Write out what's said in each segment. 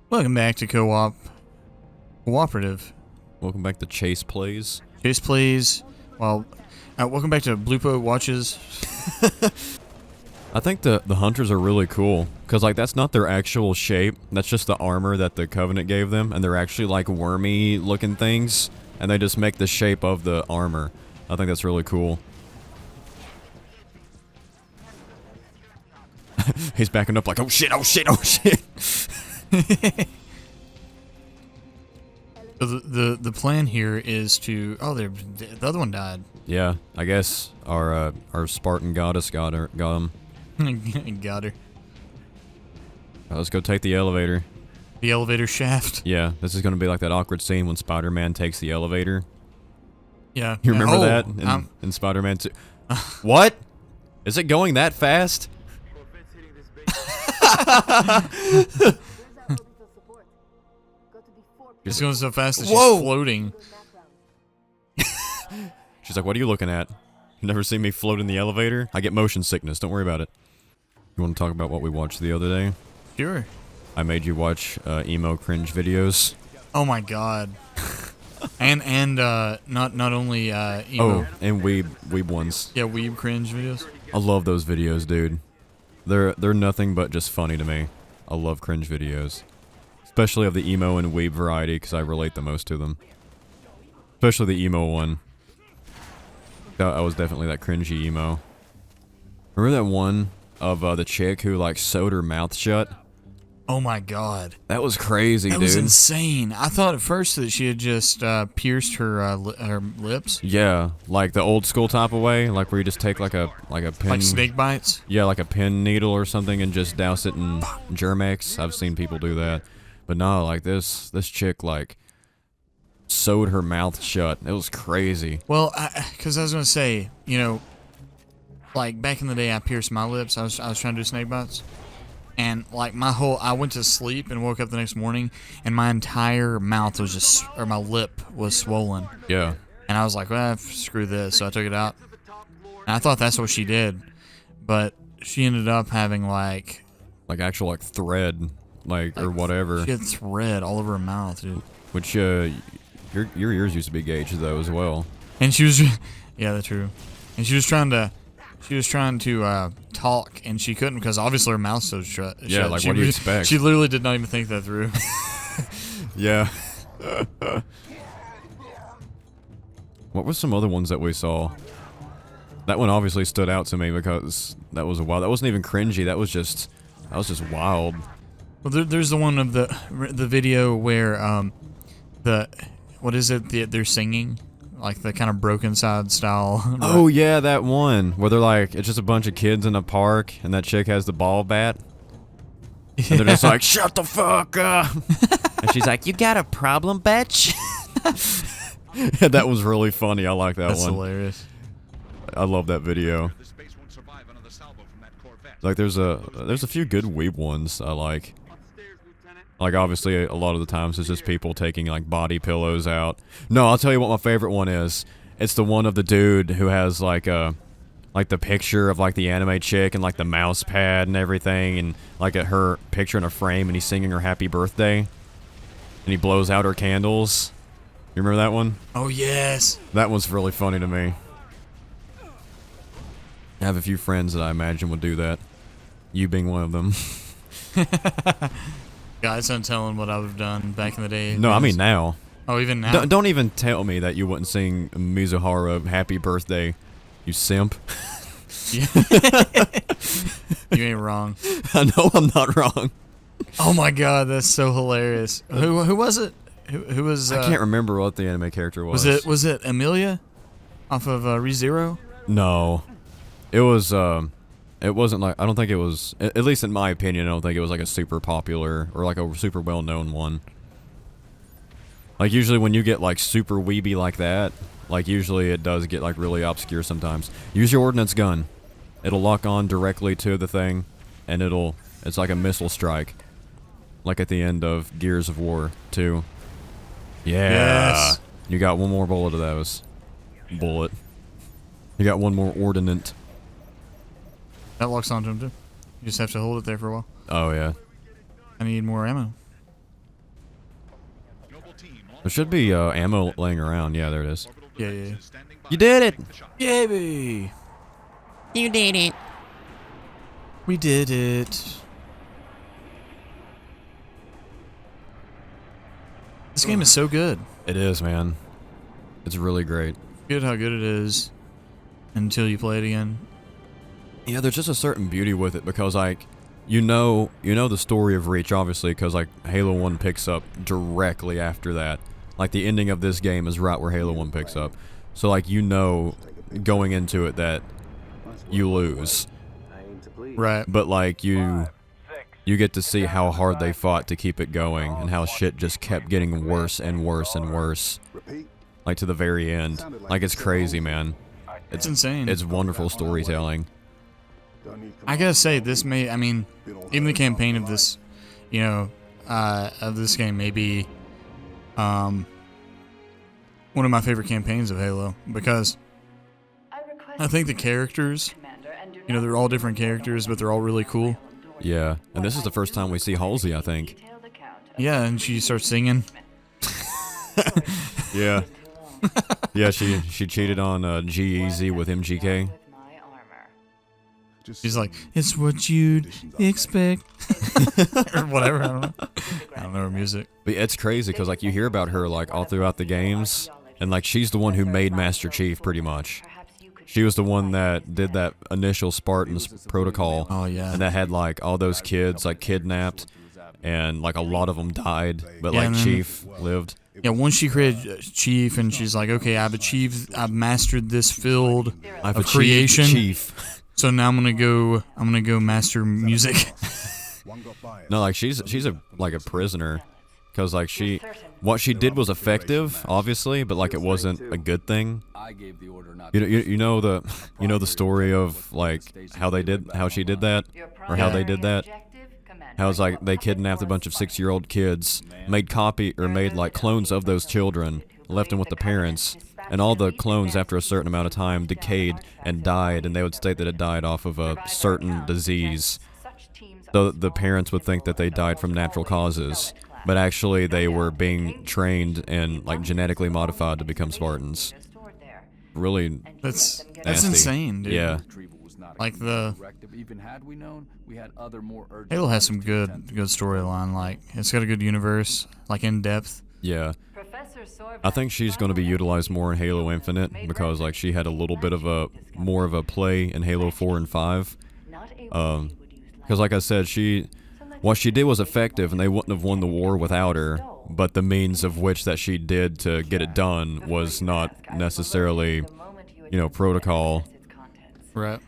Welcome back to Cooperative. Welcome back to Chase Plays. Chase Plays. Well, welcome back to Bloopo Watches. I think the hunters are really cool, because like that's not their actual shape, that's just the armor that the Covenant gave them, and they're actually like wormy looking things, and they just make the shape of the armor. I think that's really cool. He's backing up like, oh shit, oh shit, oh shit. So the plan here is to the other one died. Yeah, I guess our Spartan goddess got him. Got her. Let's go take the elevator. The elevator shaft. Yeah, this is gonna be like that awkward scene when Spider-Man takes the elevator. Yeah. You remember that in Spider-Man 2? What? Is it going that fast? It's going so fast that she's Whoa! floating. She's like, what are you looking at? You never seen me float in the elevator? I get motion sickness, don't worry about it. You want to talk about what we watched the other day? Sure. I made you watch emo cringe videos. Oh my god. and not only emo. Oh, and weeb ones. Yeah, weeb cringe videos. I love those videos, dude. They're nothing but just funny to me. I love cringe videos. Especially of the emo and weeb variety, because I relate the most to them. Especially the emo one. I was definitely that cringy emo. Remember that one of the chick who like sewed her mouth shut? Oh my god. That was crazy, dude. That was insane. I thought at first that she had just pierced her lips. Yeah, like the old school type of way, like where you just take like a pin. Like snake bites? Yeah, like a pin needle or something and just douse it in Germ-X. I've seen people do that. But no, like this chick like sewed her mouth shut. It was crazy. Well, because I was gonna say, you know, like back in the day, I pierced my lips. I was trying to do snake bites, and like I went to sleep and woke up the next morning, and my entire mouth was just, or my lip was swollen. Yeah. And I was like, well, screw this. So I took it out, and I thought that's what she did, but she ended up having like actual like thread. Or whatever. She had thread all over her mouth, dude. Which, your ears used to be gauged though as well. And she was, yeah, that's true. And she was trying to talk, and she couldn't because obviously her mouth's so shut. Yeah, like what do you expect? She literally did not even think that through. Yeah. What were some other ones that we saw? That one obviously stood out to me because that was wild. That wasn't even cringy. That was just wild. Well, there's the one of the video where what is it? They're singing, like the kind of Broken Side style. Oh yeah, that one where they're like, it's just a bunch of kids in a park, and that chick has the ball bat, and they're just like, shut the fuck up, and she's like, you got a problem, bitch? Yeah, that was really funny. I like that one. That's hilarious. I love that video. Like there's a few good weeb ones I like. Like, obviously, a lot of the times it's just people taking, like, body pillows out. No, I'll tell you what my favorite one is. It's the one of the dude who has, like, the picture of, like, the anime chick and, like, the mouse pad and everything, and, like, her picture in a frame, and he's singing her happy birthday. And he blows out her candles. You remember that one? Oh, yes. That one's really funny to me. I have a few friends that I imagine would do that. You being one of them. Guys, I'm telling what I would have done back in the day. No, I mean now. Oh, even now? Don't even tell me that you wouldn't sing Mizuhara Happy Birthday, you simp. Yeah. You ain't wrong. I know I'm not wrong. Oh my god, that's so hilarious. Who was it? Who was... I can't remember what the anime character was. Was it Amelia? Off of ReZero? No. It was, it wasn't like, I don't think it was, at least in my opinion, I don't think it was like a super popular or like a super well-known one. Like usually when you get like super weeby like that, like usually it does get like really obscure sometimes. Use your ordnance gun. It'll lock on directly to the thing, and it's like a missile strike. Like at the end of Gears of War 2. Yeah. Yes. You got one more bullet of those. Bullet. You got one more ordnance. That locks onto him too. You just have to hold it there for a while. Oh yeah. I need more ammo. There should be ammo laying around. Yeah, there it is. Yeah, yeah. You did it! Yeah, baby. You did it. We did it. This game is so good. It is, man. It's really great. Good how good it is until you play it again. Yeah, there's just a certain beauty with it because, like, you know the story of Reach, obviously, because, like, Halo 1 picks up directly after that. Like, the ending of this game is right where Halo 1 picks up. So, like, you know going into it that you lose. Right. But, like, you get to see how hard they fought to keep it going and how shit just kept getting worse and worse and worse. Like, to the very end. Like, it's crazy, man. It's insane. It's wonderful storytelling. I gotta say, this may, I mean, even the campaign of this, you know, of this game may be, one of my favorite campaigns of Halo, because I think the characters, you know, they're all different characters, but they're all really cool. Yeah, and this is the first time we see Halsey, I think. Yeah, and she starts singing. Yeah. Yeah, she cheated on G-Eazy with MGK. She's like, it's what you'd expect. Or whatever, I don't know. I don't know her music. But it's crazy, because, like, you hear about her, like, all throughout the games, and, like, she's the one who made Master Chief, pretty much. She was the one that did that initial Spartans protocol. Oh, yeah. And that had, like, all those kids, like, kidnapped, and, like, a lot of them died, but, Yeah, like, then- Chief lived. Yeah, once she created Chief, and she's like, okay, I've mastered this field I've of achieved creation. Chief. So now I'm gonna go master music. No, like, she's like a prisoner, because, like, what she did was effective, obviously, but, like, it wasn't a good thing. You know the story of, like, how she did that, or how they did that. How it's like they kidnapped a bunch of 6-year-old kids, made like clones of those children, left them with the parents, and all the clones after a certain amount of time decayed and died, and they would state that it died off of a certain disease. So the parents would think that they died from natural causes, but actually they were being trained and, like, genetically modified to become Spartans. Really That's nasty. insane, dude. Yeah. Like Halo has some good storyline. Like, it's got a good universe, like, in depth. Yeah. I think she's going to be utilized more in Halo Infinite because, like, she had a little bit of more of a play in Halo 4 and 5. Because, like I said, what she did was effective, and they wouldn't have won the war without her. But the means of which that she did to get it done was not necessarily, protocol. Right.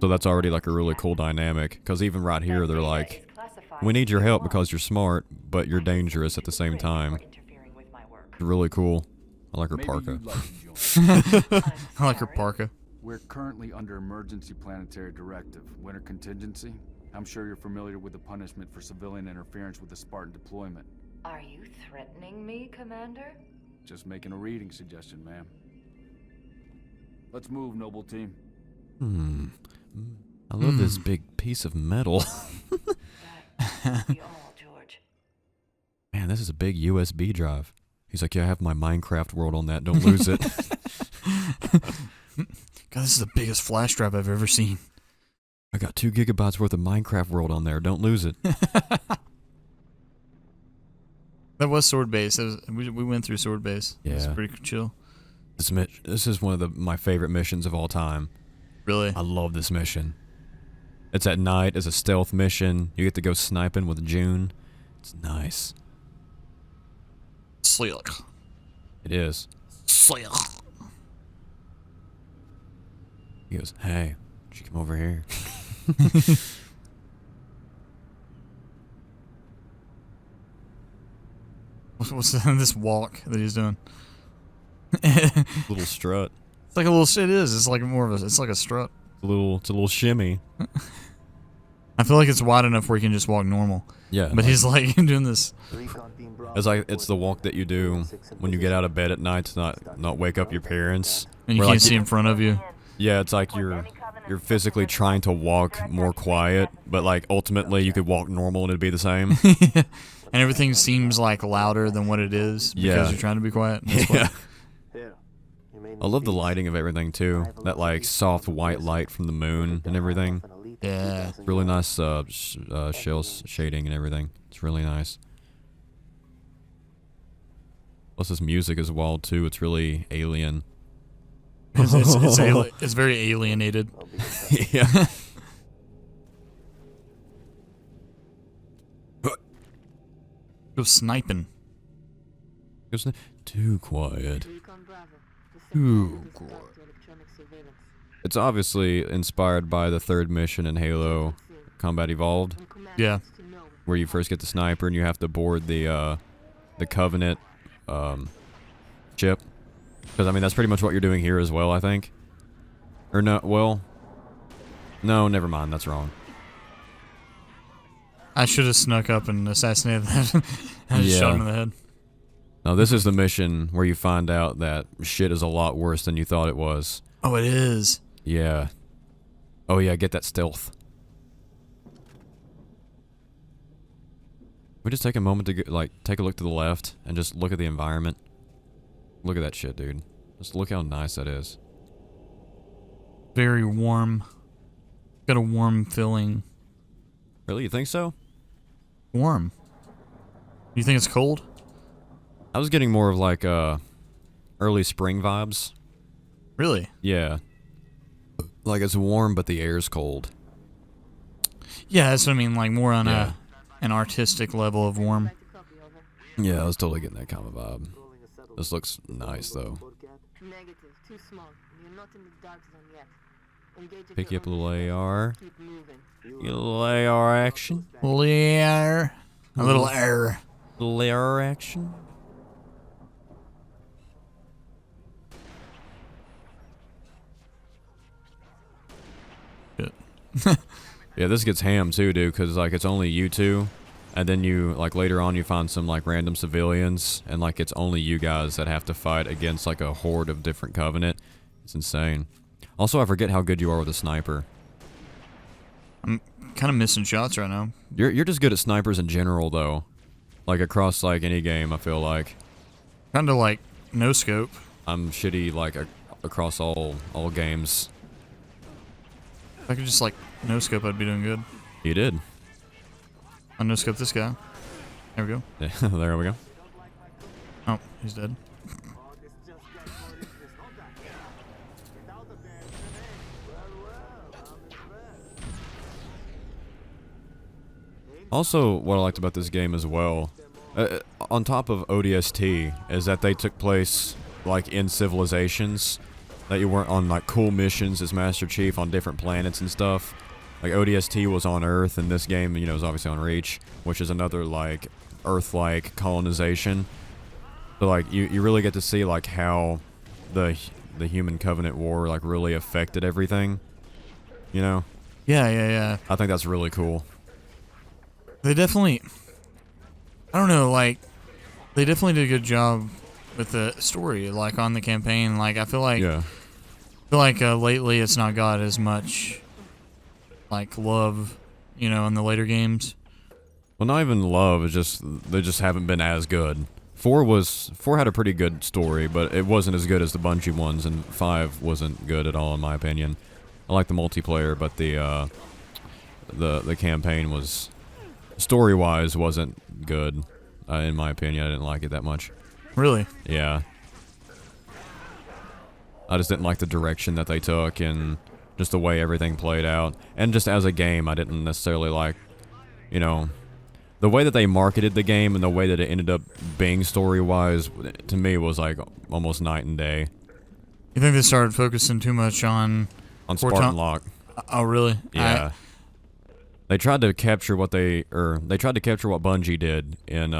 So that's already, like, a really cool dynamic. Because even right here, they're like, we need your help because you're smart, but you're dangerous at the same time. Really cool. I like her parka. I like her parka. We're currently under emergency planetary directive, winter contingency. I'm sure you're familiar with the punishment for civilian interference with the Spartan deployment. Are you threatening me, Commander? Just making a reading suggestion, ma'am. Let's move, noble team. I love this big piece of metal. That be all, George. Man, this is a big USB drive. He's like, yeah, I have my Minecraft world on that. Don't lose it. God, this is the biggest flash drive I've ever seen. I got 2 gigabytes worth of Minecraft world on there. Don't lose it. That was Sword Base. We went through Sword Base. Yeah. It's pretty chill. This is one of my favorite missions of all time. Really? I love this mission. It's at night. It's a stealth mission. You get to go sniping with June. It's nice. Slick. It is. Slick. He goes, hey, she come over here. What's this walk that he's doing? Little strut. It's like a little. It is. It's like more of a. It's like a strut. It's a little shimmy. I feel like it's wide enough where he can just walk normal. Yeah. But he's like doing this. It's the walk that you do when you get out of bed at night to not wake up your parents. And you Where, can't like, see in front of you. Yeah, it's like you're physically trying to walk more quiet, but, like, ultimately you could walk normal and it'd be the same. and everything seems like louder than what it is because Yeah. you're trying to be quiet. That's Yeah. I I love the lighting of everything too. That like soft white light from the moon and everything. Yeah. Really nice shell shading and everything. It's really nice. Plus this music is wild too. It's really alien. It's very alienated. Yeah. Go sniping. It's too quiet. Ooh, quiet. It's obviously inspired by the third mission in Halo Combat Evolved, Yeah. where you first get the sniper and you have to board the Covenant ship. Because I mean that's pretty much what you're doing here as well, I think. Or no, well, no, never mind. That's wrong. I should have snuck up and assassinated that. I just shot him in the head. No, this is the mission where you find out that shit is a lot worse than you thought it was. Oh, it is. Yeah. Oh yeah, get that stealth. We just take a moment to get, take a look to the left and just look at the environment. Look at that shit, dude. Just look how nice that is. Very warm. Got a warm feeling. Really, you think so? Warm. You think it's cold? I was getting more of like early spring vibes. Really? Yeah. Like it's warm, but the air's cold. Yeah, that's what I mean. Like more on Yeah. an artistic level of warm. Yeah, I was totally getting that kind of vibe. This looks nice though. Negative, too small. You're not in the dark zone yet. Engage if Pick you you're up a little unsafe. AR. Keep moving. Get a little AR action. Air. A little air. Little AR action. Shit. Yeah, this gets ham too, dude, because like it's only you two, and then you like later on you find some like random civilians, and like it's only you guys that have to fight against like a horde of different Covenant. It's insane. Also, I forget how good you are with a sniper. I'm kind of missing shots right now. You're just good at snipers in general, though. Like across like any game, I feel like Kind of like no scope. I'm shitty like across all games. If I could just like no scope, I'd be doing good. You did. I no scope this guy. There we go. Yeah, there we go. Oh, he's dead. Also, what I liked about this game as well, on top of ODST, is that they took place like in civilizations, that you weren't on like cool missions as Master Chief on different planets and stuff. Like ODST was on Earth, and this game, you know, is obviously on Reach, which is another like Earth-like colonization. So like you really get to see like how the Human Covenant War like really affected everything. You know, Yeah, yeah, yeah. I think that's really cool. They definitely, I don't know, like, they definitely did a good job with the story, like, on the campaign. Like, I feel like, Yeah. Lately it's not got as much, like, love, you know, in the later games. Well, not even love. It's just they just haven't been as good. 4 had a pretty good story, but it wasn't as good as the Bungie ones, and 5 wasn't good at all in my opinion. I like the multiplayer, but the campaign was story-wise wasn't good in my opinion. I didn't like it that much. Really? Yeah. I just didn't like the direction that they took and just the way everything played out. And just as a game, I didn't necessarily like, you know, the way that they marketed the game and the way that it ended up being story-wise, to me, was like almost night and day. You think they started focusing too much on Spartan Lock. Oh, really? Yeah. They tried to capture what Bungie did in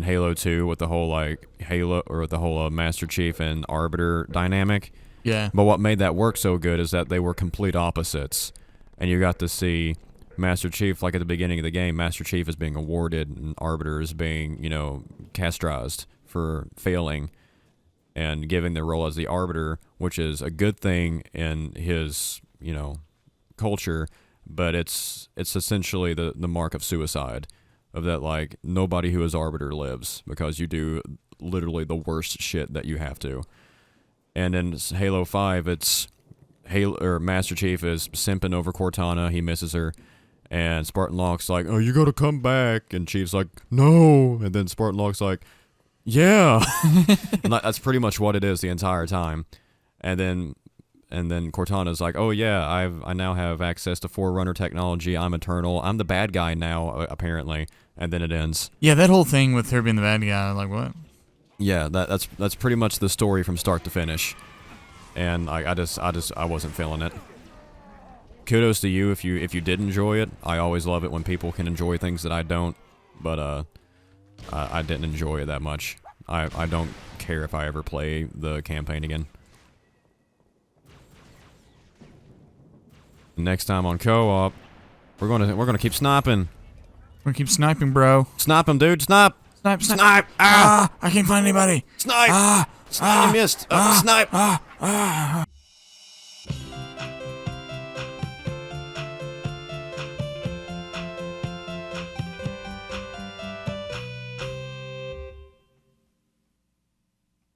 Halo 2 with the whole like Halo or the whole Master Chief and Arbiter dynamic. Yeah. But what made that work so good is that they were complete opposites, and you got to see Master Chief like at the beginning of the game. Master Chief is being awarded, and Arbiter is being, you know, castrized for failing, and giving the role as the Arbiter, which is a good thing in his, you know, culture. But it's essentially the mark of suicide. of that, like, nobody who is Arbiter lives because you do literally the worst shit that you have to. And in Halo 5, it's Master Chief is simping over Cortana. He misses her. And Spartan Locke's like, oh, you gotta come back. And Chief's like, no. And then Spartan Locke's like, yeah. And that's pretty much what it is the entire time. And then Cortana's like, oh yeah, I now have access to Forerunner technology. I'm eternal. I'm the bad guy now, apparently. And then it ends. Yeah, that whole thing with her being the bad guy, like what? Yeah, that's pretty much the story from start to finish. And I wasn't feeling it. Kudos to you if you did enjoy it. I always love it when people can enjoy things that I don't. But I didn't enjoy it that much. I don't care if I ever play the campaign again. Next time on co-op, we're gonna keep sniping. We're gonna keep sniping, bro. Snipe him, dude. Snipe. Snipe, snipe. Snipe. Ah! I can't find anybody. Snipe. Ah! You missed. Snipe.